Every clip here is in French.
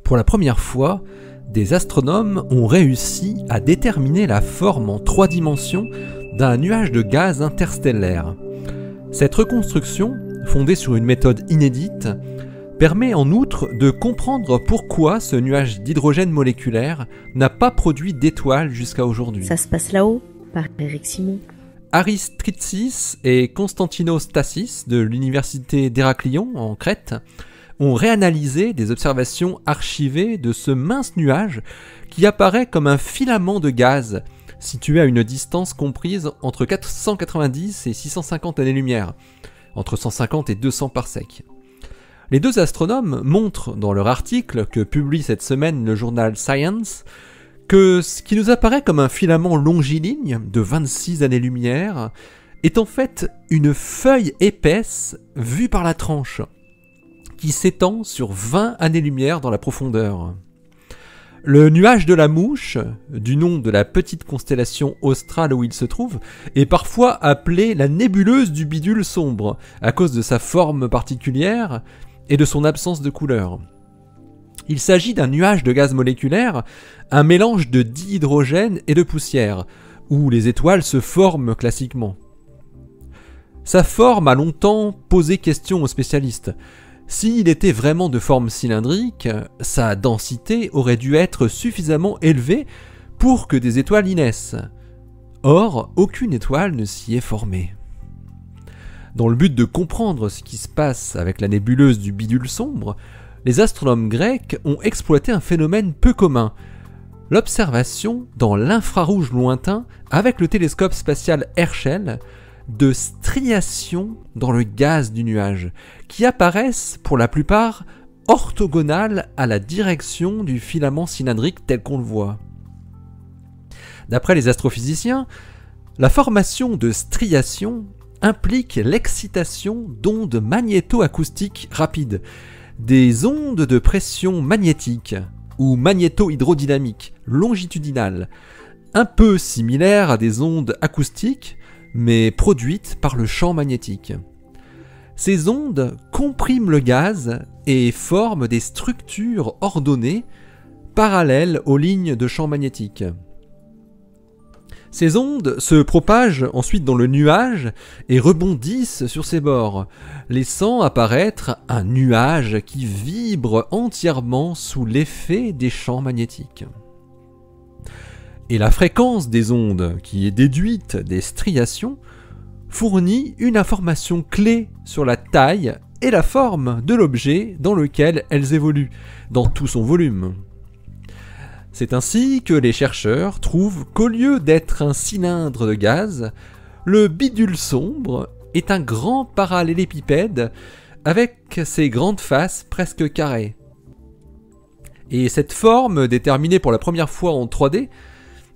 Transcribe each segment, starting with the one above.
Pour la première fois, des astronomes ont réussi à déterminer la forme en 3 dimensions d'un nuage de gaz interstellaire. Cette reconstruction, fondée sur une méthode inédite, permet en outre de comprendre pourquoi ce nuage d'hydrogène moléculaire n'a pas produit d'étoiles jusqu'à aujourd'hui. Ça se passe là-haut, par Eric Simon. Aris Tritsis et Konstantinos Tassis de l'université d'Héraklion en Crète ont réanalysé des observations archivées de ce mince nuage qui apparaît comme un filament de gaz situé à une distance comprise entre 490 et 650 années-lumière, entre 150 et 200 parsecs. Les 2 astronomes montrent dans leur article que publie cette semaine le journal Science que ce qui nous apparaît comme un filament longiligne de 26 années-lumière est en fait une feuille épaisse vue par la tranche, qui s'étend sur 20 années-lumière dans la profondeur. Le nuage de la Mouche, du nom de la petite constellation australe où il se trouve, est parfois appelé la nébuleuse du bidule sombre, à cause de sa forme particulière et de son absence de couleur. Il s'agit d'un nuage de gaz moléculaire, un mélange de dihydrogène et de poussière, où les étoiles se forment classiquement. Sa forme a longtemps posé question aux spécialistes. S'il était vraiment de forme cylindrique, sa densité aurait dû être suffisamment élevée pour que des étoiles y naissent. Or, aucune étoile ne s'y est formée. Dans le but de comprendre ce qui se passe avec la nébuleuse du bidule sombre, les astronomes grecs ont exploité un phénomène peu commun, l'observation dans l'infrarouge lointain avec le télescope spatial Herschel de striations dans le gaz du nuage, qui apparaissent pour la plupart orthogonales à la direction du filament cylindrique tel qu'on le voit. D'après les astrophysiciens, la formation de striations implique l'excitation d'ondes magnéto-acoustiques rapides, des ondes de pression magnétique ou magnéto-hydrodynamique longitudinales, un peu similaires à des ondes acoustiques, mais produites par le champ magnétique. Ces ondes compriment le gaz et forment des structures ordonnées parallèles aux lignes de champ magnétique. Ces ondes se propagent ensuite dans le nuage et rebondissent sur ses bords, laissant apparaître un nuage qui vibre entièrement sous l'effet des champs magnétiques. Et la fréquence des ondes, qui est déduite des striations, fournit une information clé sur la taille et la forme de l'objet dans lequel elles évoluent, dans tout son volume. C'est ainsi que les chercheurs trouvent qu'au lieu d'être un cylindre de gaz, le bidule sombre est un grand parallélépipède avec ses grandes faces presque carrées. Et cette forme, déterminée pour la première fois en 3D,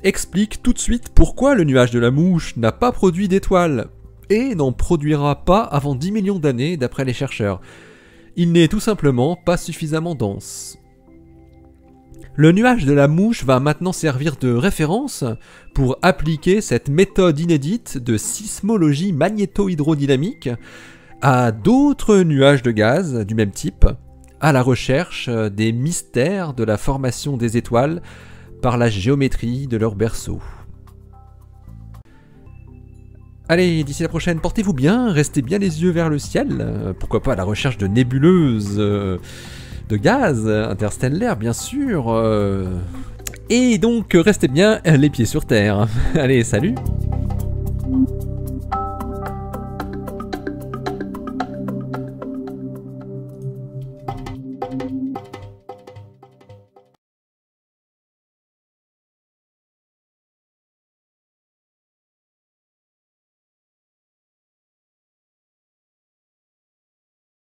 explique tout de suite pourquoi le nuage de la Mouche n'a pas produit d'étoiles et n'en produira pas avant 10 millions d'années d'après les chercheurs. Il n'est tout simplement pas suffisamment dense. Le nuage de la Mouche va maintenant servir de référence pour appliquer cette méthode inédite de sismologie magnéto-hydrodynamique à d'autres nuages de gaz du même type, à la recherche des mystères de la formation des étoiles par la géométrie de leur berceau. Allez, d'ici la prochaine, portez-vous bien, restez bien les yeux vers le ciel, pourquoi pas à la recherche de nébuleuses de gaz interstellaires, bien sûr. Et donc, restez bien les pieds sur terre. Allez, salut!